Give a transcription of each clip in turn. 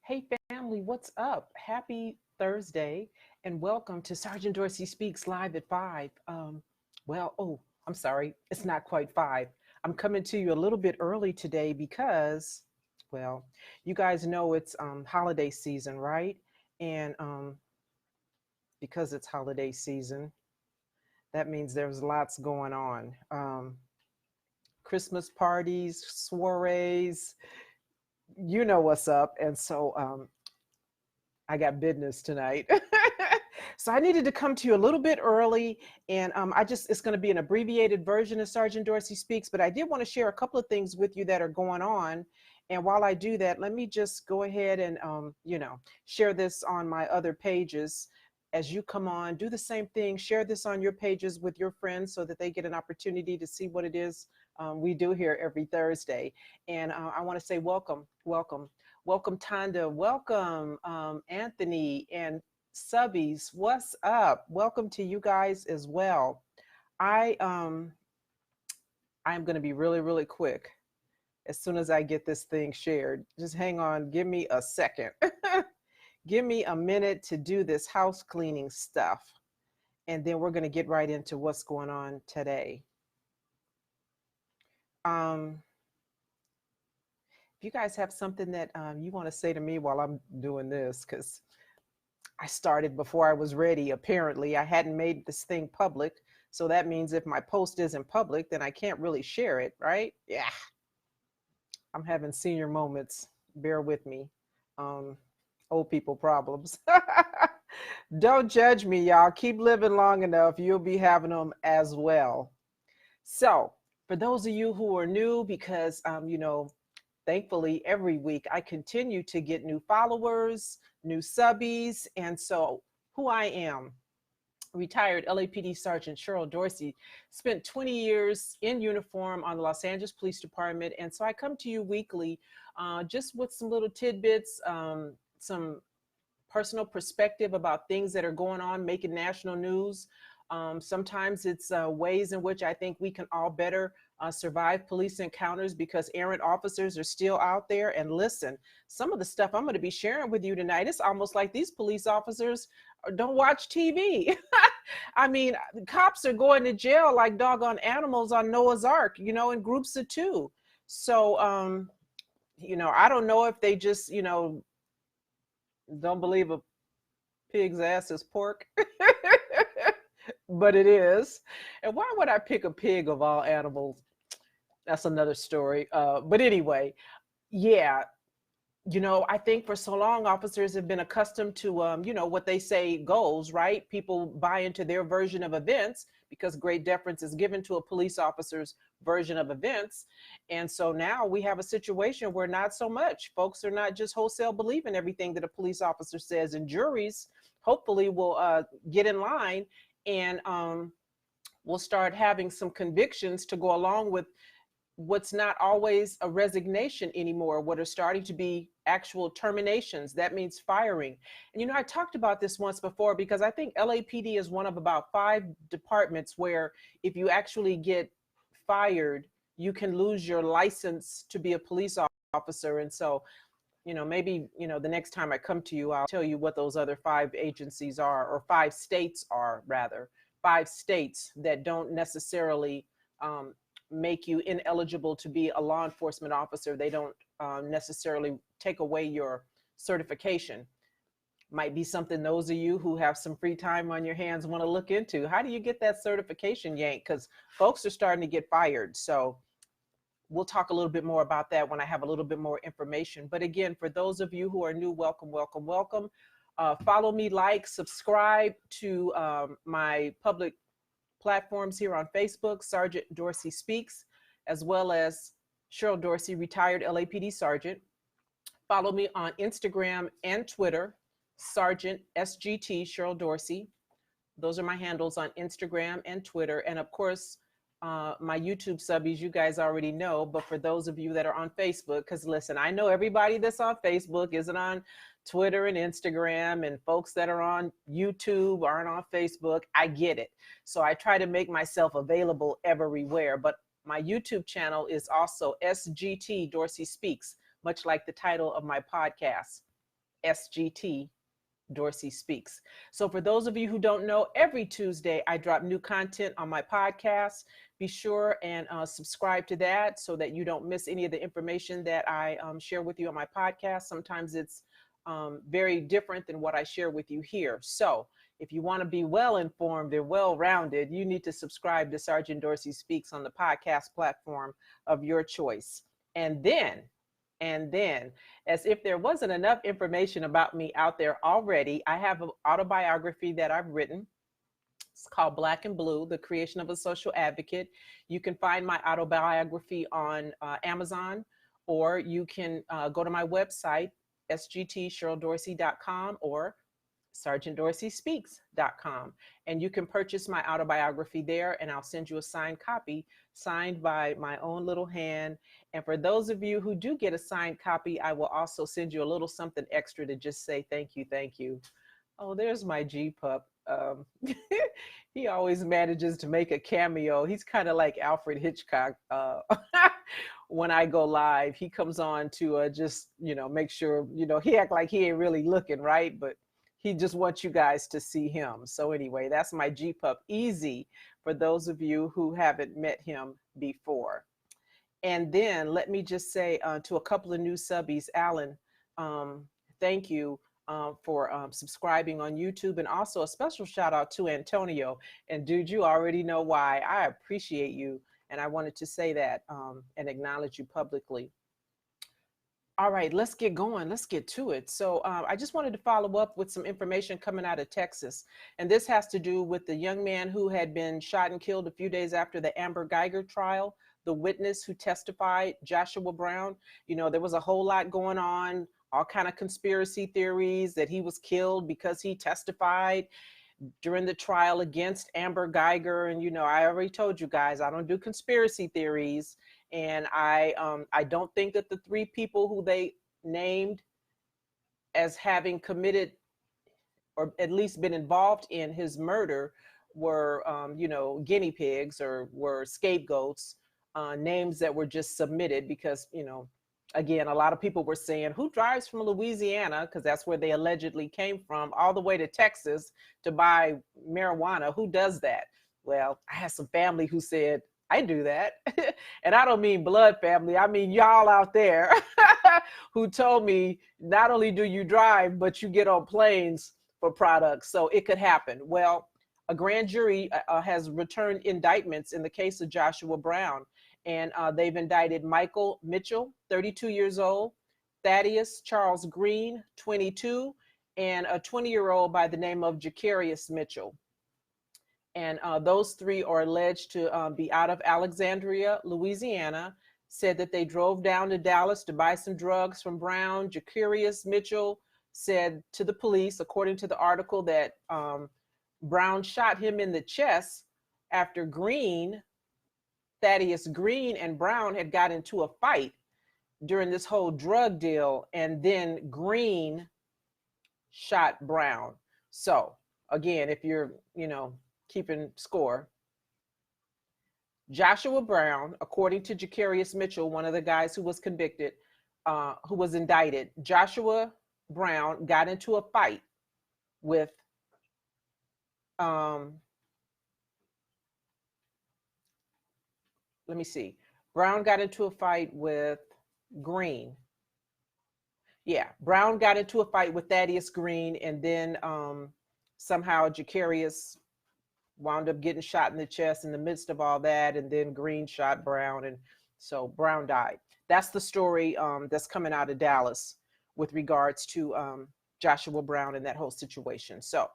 Hey family, what's up? Happy Thursday and welcome to Sergeant Dorsey Speaks live at 5. I'm sorry, it's not quite 5. I'm coming to you a little bit early today because, well, you guys know it's holiday season, right? And because it's holiday season, that means there's lots going on. Christmas parties, soirees, you know what's up. And so I got business tonight. So I needed to come to you a little bit early, and it's going to be an abbreviated version of Sergeant Dorsey Speaks, but I did want to share a couple of things with you that are going on. And while I do that, let me just go ahead and, share this on my other pages. As you come on, do the same thing, share this on your pages with your friends so that they get an opportunity to see what it is we do here every Thursday. And I want to say welcome, welcome. Welcome, Tonda. Welcome, Anthony and Subbies. What's up? Welcome to you guys as well. I'm going to be really, really quick as soon as I get this thing shared. Just hang on. Give me a second. Give me a minute to do this house cleaning stuff. And then we're going to get right into what's going on today. If you guys have something that you want to say to me while I'm doing this, because I started before I was ready. Apparently, I hadn't made this thing public. So that means if my post isn't public, then I can't really share it, right? Yeah. I'm having senior moments. Bear with me. Old people problems. Don't judge me, y'all. Keep living long enough. You'll be having them as well. So for those of you who are new, because, thankfully, every week I continue to get new followers, new subbies. And so who I am, retired LAPD Sergeant Cheryl Dorsey, spent 20 years in uniform on the Los Angeles Police Department. And so I come to you weekly just with some little tidbits, some personal perspective about things that are going on, making national news. Sometimes it's ways in which I think we can all better survive police encounters because errant officers are still out there. And listen, some of the stuff I'm going to be sharing with you tonight, it's almost like these police officers don't watch TV. I mean, cops are going to jail like doggone animals on Noah's Ark, in groups of two. So, I don't know if they just, don't believe a pig's ass is pork. But it is. And why would I pick a pig of all animals? That's another story. But anyway, yeah, I think for so long, officers have been accustomed to, what they say goes, right? People buy into their version of events because great deference is given to a police officer's version of events. And so now we have a situation where not so much. Folks are not just wholesale believing everything that a police officer says, and juries hopefully will get in line and we'll start having some convictions to go along with what's not always a resignation anymore, what are starting to be actual terminations. That means firing. And, I talked about this once before because I think LAPD is one of about 5 departments where if you actually get fired, you can lose your license to be a police officer. And so, maybe, the next time I come to you, I'll tell you what those other 5 agencies are, or 5 states are, rather. 5 states that don't necessarily make you ineligible to be a law enforcement officer. They don't necessarily take away your certification. Might be something those of you who have some free time on your hands want to look into. How do you get that certification yanked? Because folks are starting to get fired. So we'll talk a little bit more about that when I have a little bit more information. But again, for those of you who are new, welcome, welcome, welcome. Follow me, like, subscribe to my public platforms here on Facebook, Sergeant Dorsey Speaks, as well as Cheryl Dorsey, retired LAPD Sergeant. Follow me on Instagram and Twitter, Sergeant SGT Cheryl Dorsey. Those are my handles on Instagram and Twitter. And of course, my YouTube subbies, you guys already know, but for those of you that are on Facebook, because listen, I know everybody that's on Facebook isn't on Twitter and Instagram, and folks that are on YouTube aren't on Facebook. I get it. So I try to make myself available everywhere, but my YouTube channel is also SGT Dorsey Speaks, much like the title of my podcast. SGT, Dorsey Speaks. So for those of you who don't know, every Tuesday I drop new content on my podcast. Be sure and subscribe to that so that you don't miss any of the information that I share with you on my podcast. Sometimes it's very different than what I share with you here. So if you want to be well informed and well rounded, you need to subscribe to Sergeant Dorsey Speaks on the podcast platform of your choice. And then, as if there wasn't enough information about me out there already, I have an autobiography that I've written. It's called Black and Blue, The Creation of a Social Advocate. You can find my autobiography on Amazon, or you can go to my website, sgtcheryldorsey.com or sergeantdorseyspeaks.com. And you can purchase my autobiography there, and I'll send you a signed copy, signed by my own little hand. And for those of you who do get a signed copy, I will also send you a little something extra to just say thank you, thank you. Oh, there's my G-Pup. He always manages to make a cameo. He's kind of like Alfred Hitchcock. When I go live, he comes on to just, make sure, he act like he ain't really looking, right? But he just wants you guys to see him. So anyway, that's my G-Pup, Easy, for those of you who haven't met him before. And then let me just say to a couple of new subbies, Alan, thank you for subscribing on YouTube, and also a special shout out to Antonio. And dude, you already know why. I appreciate you, and I wanted to say that and acknowledge you publicly. All right, let's get going. Let's get to it. So I just wanted to follow up with some information coming out of Texas. And this has to do with the young man who had been shot and killed a few days after the Amber Geiger trial, the witness who testified, Joshua Brown. There was a whole lot going on, all kind of conspiracy theories that he was killed because he testified during the trial against Amber Geiger. And, I already told you guys, I don't do conspiracy theories. And I don't think that the three people who they named as having committed or at least been involved in his murder were, guinea pigs or were scapegoats, names that were just submitted because, again, a lot of people were saying, who drives from Louisiana, because that's where they allegedly came from, all the way to Texas to buy marijuana? Who does that? Well, I had some family who said, I do that. And I don't mean blood family. I mean, y'all out there who told me not only do you drive, but you get on planes for products. So it could happen. Well, a grand jury has returned indictments in the case of Joshua Brown. And they've indicted Michael Mitchell, 32 years old, Thaddeus Charles Green, 22, and a 20-year-old by the name of C.R.A.S.H. Mitchell. And those three are alleged to be out of Alexandria, Louisiana, said that they drove down to Dallas to buy some drugs from Brown. C.R.A.S.H. Mitchell said to the police, according to the article, that Brown shot him in the chest after Thaddeus Green and Brown had got into a fight during this whole drug deal, and then Green shot Brown. So again, if you're, keeping score, Joshua Brown, according to C.R.A.S.H. Mitchell, one of the guys who was convicted, who was indicted, Joshua Brown got into a fight with let me see. Brown got into a fight with Green. Yeah, Brown got into a fight with Thaddeus Green, and then somehow C.R.A.S.H. wound up getting shot in the chest in the midst of all that, and then Green shot Brown, and so Brown died. That's the story that's coming out of Dallas with regards to Joshua Brown and that whole situation. So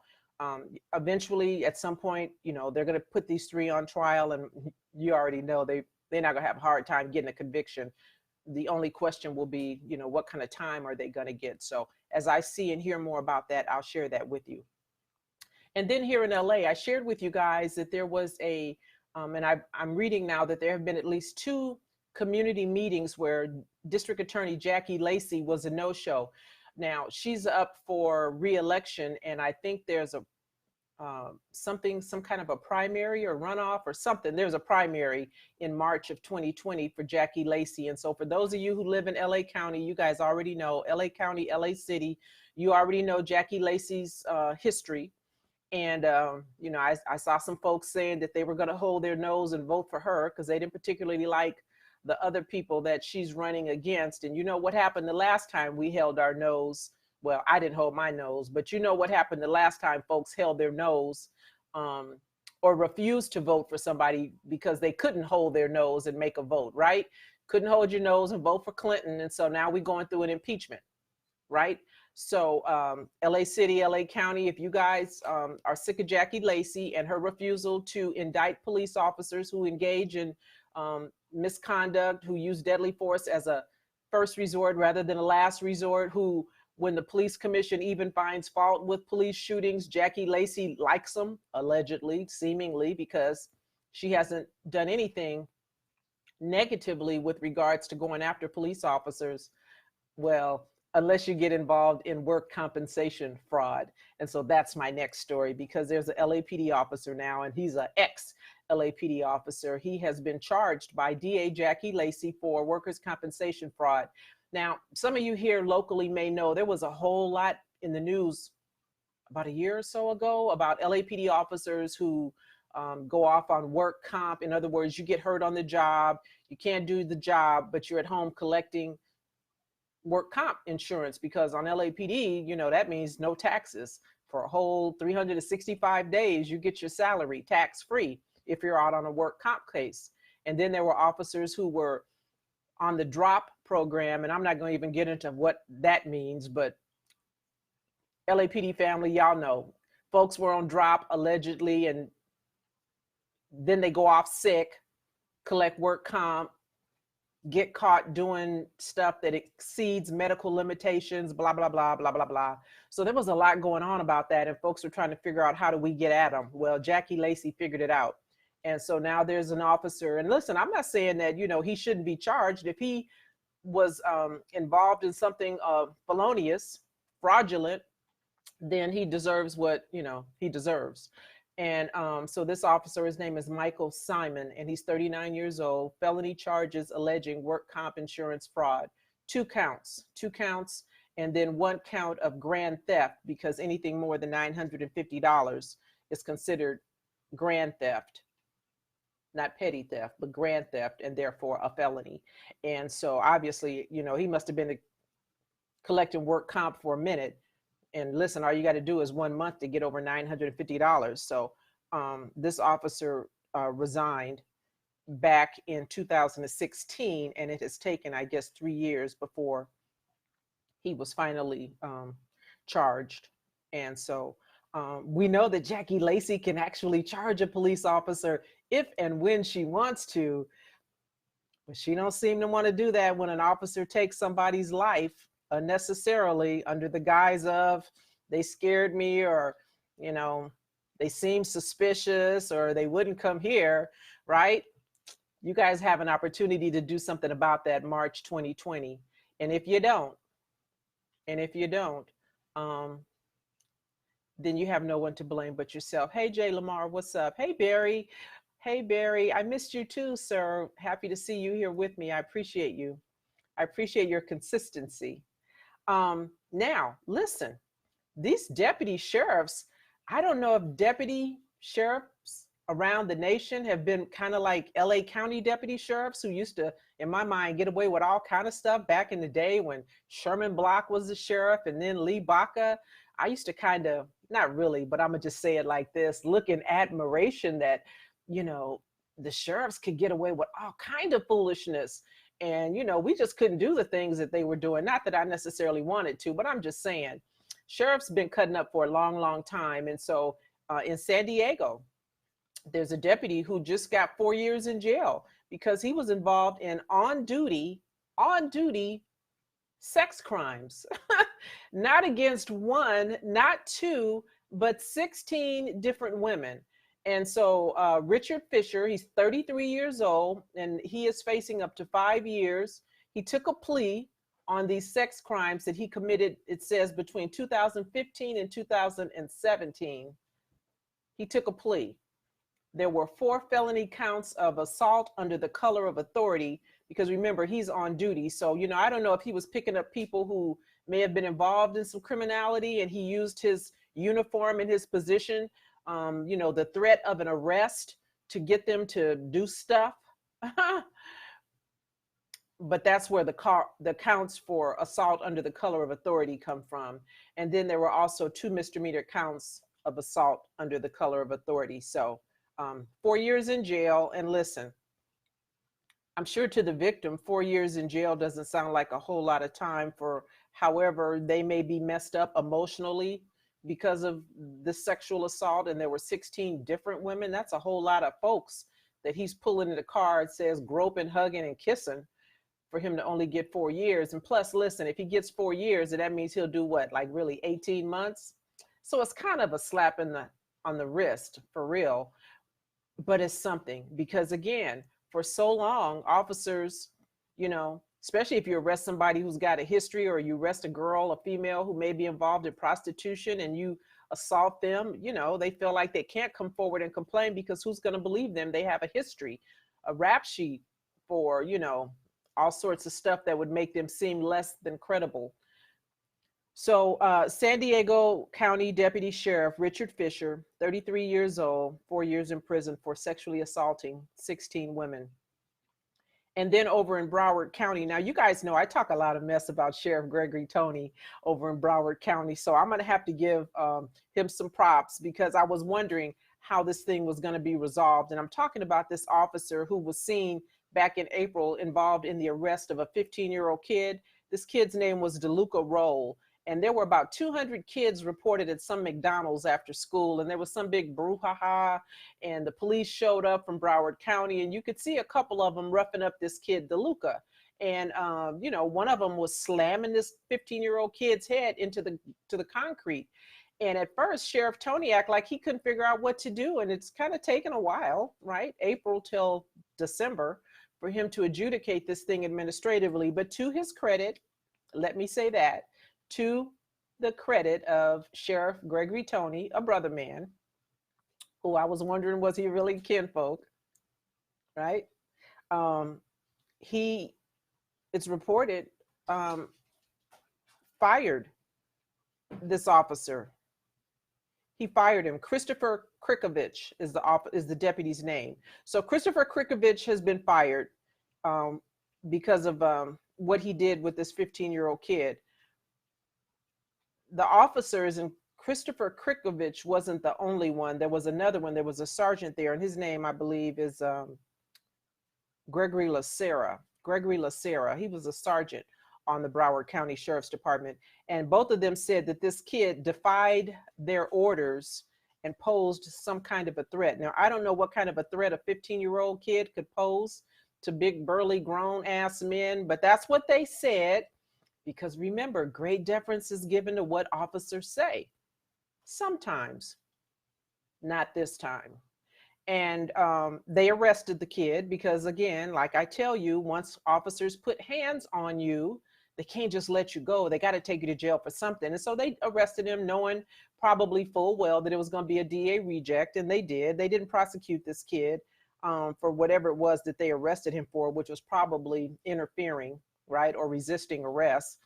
eventually, at some point, they're going to put these three on trial, and you already know they're not going to have a hard time getting a conviction. The only question will be, what kind of time are they going to get? So as I see and hear more about that, I'll share that with you. And then here in LA, I shared with you guys that there was and I'm reading now that there have been at least 2 community meetings where District Attorney Jackie Lacey was a no-show. Now, she's up for re-election, and I think there's some kind of a primary or runoff or something. There's a primary in March of 2020 for Jackie Lacey. And so for those of you who live in LA County, you guys already know LA County, LA City, you already know Jackie Lacey's history. And, you know, I saw some folks saying that they were going to hold their nose and vote for her because they didn't particularly like the other people that she's running against. And you know what happened the last time we held our nose? Well, I didn't hold my nose, but you know what happened the last time folks held their nose or refused to vote for somebody because they couldn't hold their nose and make a vote, right? Couldn't hold your nose and vote for Clinton. And so now we're going through an impeachment, right? So LA City, LA County, if you guys are sick of Jackie Lacey and her refusal to indict police officers who engage in misconduct, who use deadly force as a first resort rather than a last resort, who, when the police commission even finds fault with police shootings, Jackie Lacey likes them, allegedly, seemingly, because she hasn't done anything negatively with regards to going after police officers. Well, unless you get involved in work compensation fraud. And so that's my next story, because there's a LAPD officer now, and he's an ex-LAPD officer. He has been charged by DA Jackie Lacey for workers' compensation fraud. Now, some of you here locally may know there was a whole lot in the news about a year or so ago about LAPD officers who go off on work comp. In other words, you get hurt on the job, you can't do the job, but you're at home collecting work comp insurance, because on LAPD, you know, that means no taxes for a whole 365 days. You get your salary tax free if you're out on a work comp case. And then there were officers who were on the drop program, and I'm not going to even get into what that means, but LAPD family, y'all know, folks were on drop allegedly, and then they go off sick, collect work comp, get caught doing stuff that exceeds medical limitations, blah, blah, blah, blah, blah, blah. So there was a lot going on about that, and folks were trying to figure out, how do we get at them? Well, Jackie Lacey figured it out. And so now there's an officer, and listen, I'm not saying that, you know, he shouldn't be charged. If he was involved in something felonious, fraudulent, then he deserves what, you know, he deserves. And so this officer, his name is Michael Simon, and he's 39 years old, felony charges alleging work comp insurance fraud, two counts, and then one count of grand theft, because anything more than $950 is considered grand theft, not petty theft, but grand theft, and therefore a felony. And so obviously, you know, he must have been collecting work comp for a minute. And listen, all you got to do is 1 month to get over $950. So this officer resigned back in 2016, and it has taken, I guess, 3 years before he was finally charged. And so we know that Jackie Lacey can actually charge a police officer if and when she wants to, but she don't seem to want to do that when an officer takes somebody's life unnecessarily under the guise of they scared me, or, you know, they seem suspicious, or they wouldn't come here, right? You guys have an opportunity to do something about that March 2020. And if you don't, then you have no one to blame but yourself. Hey, Jay Lamar, what's up? Hey, Barry. Hey, Barry, I missed you too, sir. Happy to see you here with me. I appreciate you. I appreciate your consistency. Now, listen, these deputy sheriffs, I don't know if deputy sheriffs around the nation have been kind of like LA County deputy sheriffs, who used to, in my mind, get away with all kind of stuff back in the day when Sherman Block was the sheriff, and then Lee Baca. I used to kind of, not really, but I'm gonna just say it like this, look in admiration that, you know, the sheriffs could get away with all kind of foolishness. And, you know, we just couldn't do the things that they were doing. Not that I necessarily wanted to, but I'm just saying, sheriff's been cutting up for a long, long time. And so in San Diego, there's a deputy who just got 4 years in jail because he was involved in on-duty sex crimes. Not against one, not two, but 16 different women. And so Richard Fisher, he's 33 years old, and he is facing up to 5 years. He took a plea on these sex crimes that he committed, it says, between 2015 and 2017. He took a plea. There were 4 felony counts of assault under the color of authority, because remember, he's on duty. So, you know, I don't know if he was picking up people who may have been involved in some criminality and he used his uniform and his position, you know, the threat of an arrest to get them to do stuff. But that's where the counts for assault under the color of authority come from. And then there were also 2 misdemeanor counts of assault under the color of authority. So 4 years in jail. And listen, I'm sure to the victim, 4 years in jail doesn't sound like a whole lot of time for however they may be messed up emotionally because of the sexual assault. And there were 16 different women. That's a whole lot of folks that he's pulling in the car. It says groping, hugging, and kissing, for him to only get 4 years. And plus, listen, if he gets 4 years, that means he'll do what, like really 18 months? So it's kind of a slap on the wrist, for real. But it's something, because again, for so long, officers, you know, especially if you arrest somebody who's got a history, or you arrest a girl, a female who may be involved in prostitution, and you assault them, you know, they feel like they can't come forward and complain, because who's going to believe them? They have a history, a rap sheet for, you know, all sorts of stuff that would make them seem less than credible. So San Diego County Deputy Sheriff Richard Fisher, 33 years old, 4 years in prison for sexually assaulting 16 women. And then over in Broward County, now you guys know I talk a lot of mess about Sheriff Gregory Tony over in Broward County. So I'm going to have to give him some props, because I was wondering how this thing was going to be resolved. And I'm talking about this officer who was seen back in April involved in the arrest of a 15-year-old kid. This kid's name was DeLuca Roll. And there were about 200 kids reported at some McDonald's after school. And there was some big brouhaha. And the police showed up from Broward County. And you could see a couple of them roughing up this kid, DeLuca. And, you know, one of them was slamming this 15-year-old kid's head into the concrete. And at first, Sheriff Tony acted like he couldn't figure out what to do. And it's kind of taken a while, right? April till December, for him to adjudicate this thing administratively. But to his credit, let me say that, to the credit of Sheriff Gregory Tony, a brother man, who I was wondering, was he really kinfolk, right? It's reported, fired this officer. He fired him. Christopher C.R.A.S.H is the deputy's name. So Christopher C.R.A.S.H has been fired because of what he did with this 15-year-old kid. The officers, and Christopher C.R.A.S.H wasn't the only one. There was another one. There was a sergeant there, and his name, I believe, is Gregory Lacera. Gregory Lacera. He was a sergeant on the Broward County Sheriff's Department. And both of them said that this kid defied their orders and posed some kind of a threat. Now, I don't know what kind of a threat a 15-year-old kid could pose to big, burly, grown-ass men, but that's what they said, because remember, great deference is given to what officers say. Sometimes, not this time. And they arrested the kid because, again, like I tell you, once officers put hands on you, they can't just let you go. They got to take you to jail for something. And so they arrested him, knowing probably full well that it was going to be a DA reject. And they did. They didn't prosecute this kid for whatever it was that they arrested him for, which was probably interfering, right, or resisting arrest.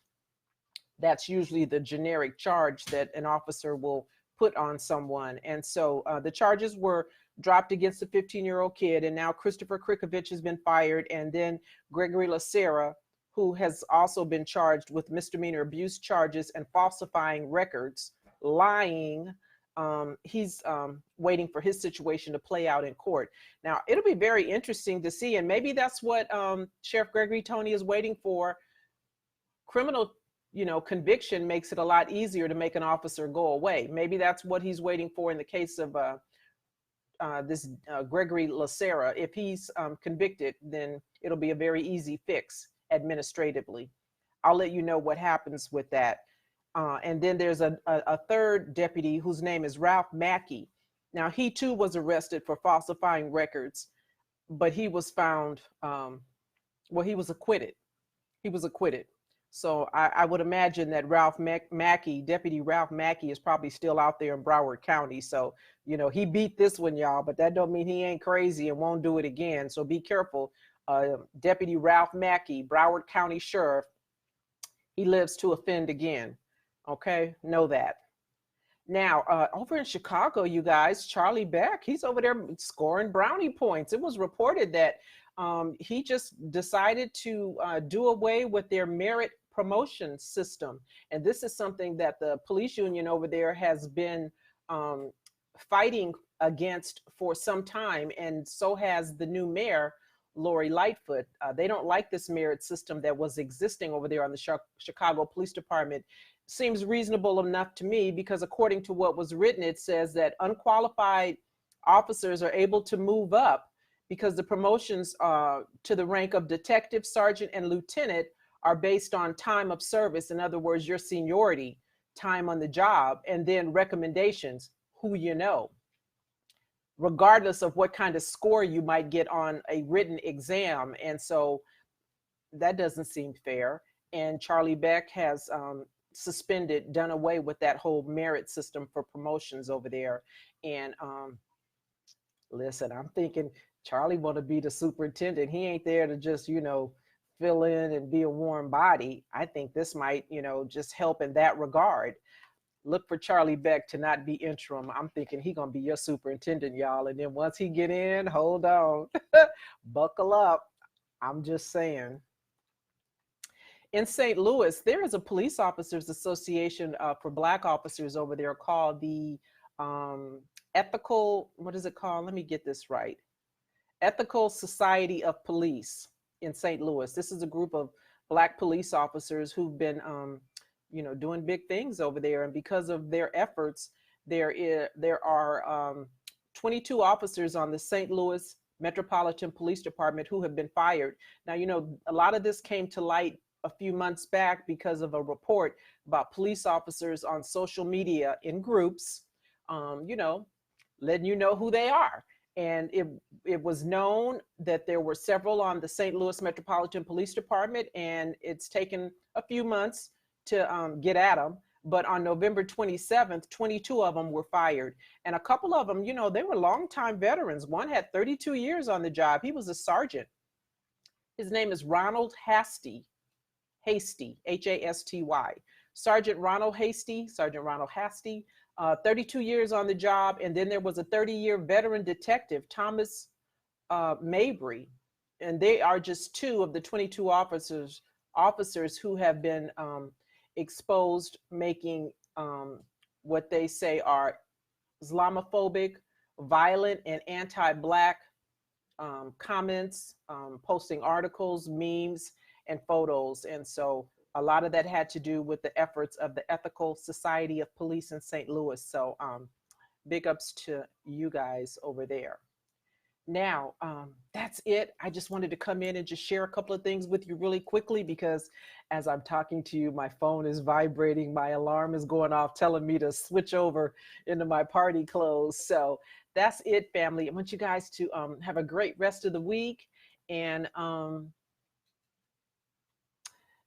That's usually the generic charge that an officer will put on someone. And so the charges were dropped against the 15-year-old kid. And now Christopher C.R.A.S.H has been fired. And then Gregory Lacera, who has also been charged with misdemeanor abuse charges and falsifying records, lying. He's waiting for his situation to play out in court. Now, it'll be very interesting to see, and maybe that's what Sheriff Gregory Tony is waiting for. Criminal, conviction makes it a lot easier to make an officer go away. Maybe that's what he's waiting for in the case of this Gregory Lacera. If he's convicted, then it'll be a very easy fix administratively. I'll let you know what happens with that. And then there's a third deputy whose name is Ralph Mackey. Now, he too was arrested for falsifying records, but he was found, he was acquitted. He was acquitted. So I would imagine that Mackey, Deputy Ralph Mackey, is probably still out there in Broward County. So, he beat this one, y'all, but that don't mean he ain't crazy and won't do it again. So be careful. Deputy Ralph Mackey, Broward County Sheriff, he lives to offend again. Okay, know that. Now, over in Chicago, you guys, Charlie Beck, he's over there scoring brownie points. It was reported that he just decided to do away with their merit promotion system. And this is something that the police union over there has been fighting against for some time. And so has the new mayor, Lori Lightfoot. They don't like this merit system that was existing over there on the Chicago Police Department. Seems reasonable enough to me, because according to what was written, it says that unqualified officers are able to move up because the promotions to the rank of detective, sergeant, and lieutenant are based on time of service. In other words, your seniority, time on the job, and then recommendations, who you know, regardless of what kind of score you might get on a written exam. And so that doesn't seem fair. And Charlie Beck has done away with that whole merit system for promotions over there. And listen, I'm thinking Charlie want to be the superintendent. He ain't there to just, fill in and be a warm body. I think this might, just help in that regard. Look for Charlie Beck to not be interim. I'm thinking he gonna be your superintendent, y'all. And then once he get in, hold on, buckle up. I'm just saying. In St. Louis, there is a police officers association for Black officers over there called the Ethical, what is it called? Let me get this right. Ethical Society of Police in St. Louis. This is a group of Black police officers who've been, doing big things over there. And because of their efforts, there are 22 officers on the St. Louis Metropolitan Police Department who have been fired. Now, a lot of this came to light a few months back because of a report about police officers on social media in groups, letting you know who they are. And it was known that there were several on the St. Louis Metropolitan Police Department, and it's taken a few months to get at them. But on November 27th, 22 of them were fired. And a couple of them, they were longtime veterans. One had 32 years on the job. He was a sergeant. His name is Ronald Hasty, Hasty, H-A-S-T-Y. Sergeant Ronald Hasty, 32 years on the job. And then there was a 30-year veteran detective, Thomas Mabry. And they are just two of the 22 officers who have been exposed, making what they say are Islamophobic, violent, and anti-Black comments, posting articles, memes, and photos. And so a lot of that had to do with the efforts of the Ethical Society of Police in St. Louis. So big ups to you guys over there. Now, that's it. I just wanted to come in and just share a couple of things with you really quickly, because as I'm talking to you, my phone is vibrating. My alarm is going off telling me to switch over into my party clothes. So that's it, family. I want you guys to have a great rest of the week. And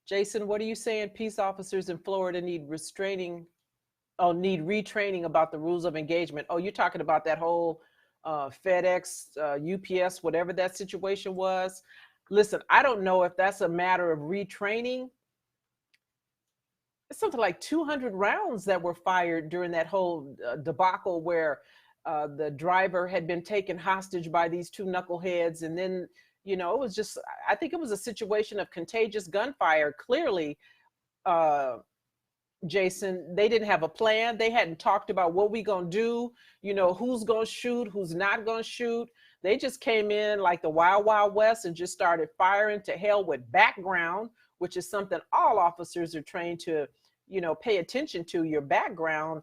Jason, what are you saying? Peace officers in Florida need retraining about the rules of engagement. Oh, you're talking about that whole FedEx, UPS, whatever that situation was. Listen, I don't know if that's a matter of retraining. It's something like 200 rounds that were fired during that whole debacle where the driver had been taken hostage by these two knuckleheads. And then, it was just, I think it was a situation of contagious gunfire. Clearly, Jason, they didn't have a plan. They hadn't talked about what we gonna do, who's gonna shoot, who's not gonna shoot. They just came in like the Wild Wild West and just started firing to hell with background, which is something all officers are trained to, pay attention to, your background,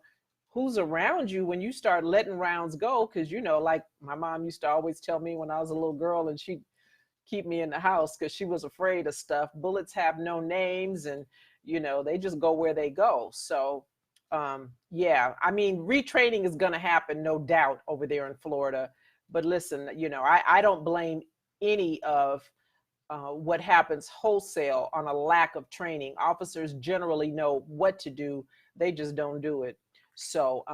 who's around you when you start letting rounds go. Because, like my mom used to always tell me when I was a little girl, and she'd keep me in the house because she was afraid of stuff. Bullets have no names, and they just go where they go. So yeah, I mean, retraining is going to happen, no doubt, over there in Florida. But listen, I don't blame any of what happens wholesale on a lack of training. Officers generally know what to do, they just don't do it. So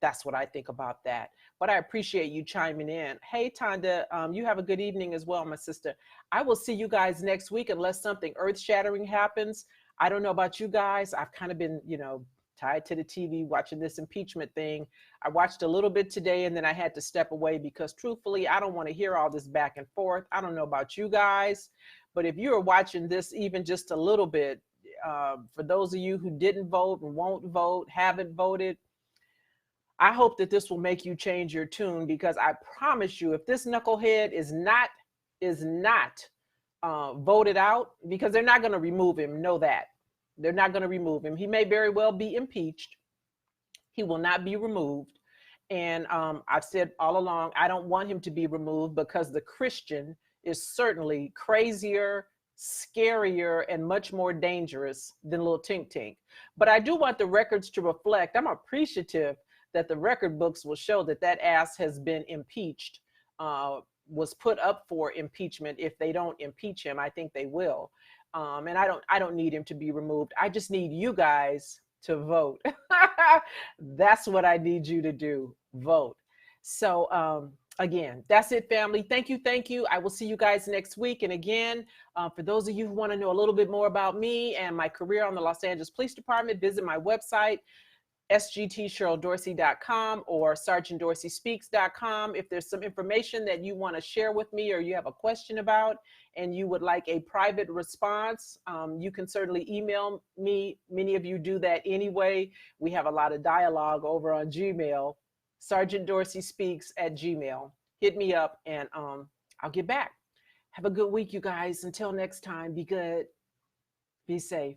that's what I think about that. But I appreciate you chiming in. Hey, Tonda, you have a good evening as well, my sister. I will see you guys next week unless something earth-shattering happens. I don't know about you guys. I've kind of been, tied to the TV watching this impeachment thing. I watched a little bit today and then I had to step away because truthfully, I don't want to hear all this back and forth. I don't know about you guys, but if you are watching this even just a little bit, for those of you who didn't vote and won't vote, haven't voted, I hope that this will make you change your tune, because I promise you, if this knucklehead is not voted out, because they're not going to remove him, know that. They're not going to remove him. He may very well be impeached. He will not be removed. And I've said all along, I don't want him to be removed because the Christian is certainly crazier, scarier, and much more dangerous than little Tink Tink. But I do want the records to reflect. I'm appreciative that the record books will show that that ass has been impeached, was put up for impeachment. If they don't impeach him, I think they will. And I don't need him to be removed. I just need you guys to vote. That's what I need you to do. Vote. So again, that's it, family. Thank you. Thank you. I will see you guys next week. And again, for those of you who want to know a little bit more about me and my career on the Los Angeles Police Department, visit my website, sgtcheryldorsey.com or sergeantdorseyspeaks.com. If there's some information that you want to share with me or you have a question about and you would like a private response, you can certainly email me. Many of you do that anyway. We have a lot of dialogue over on Gmail, sergeantdorseyspeaks@gmail. Hit me up and I'll get back. Have a good week, you guys. Until next time, be good, be safe.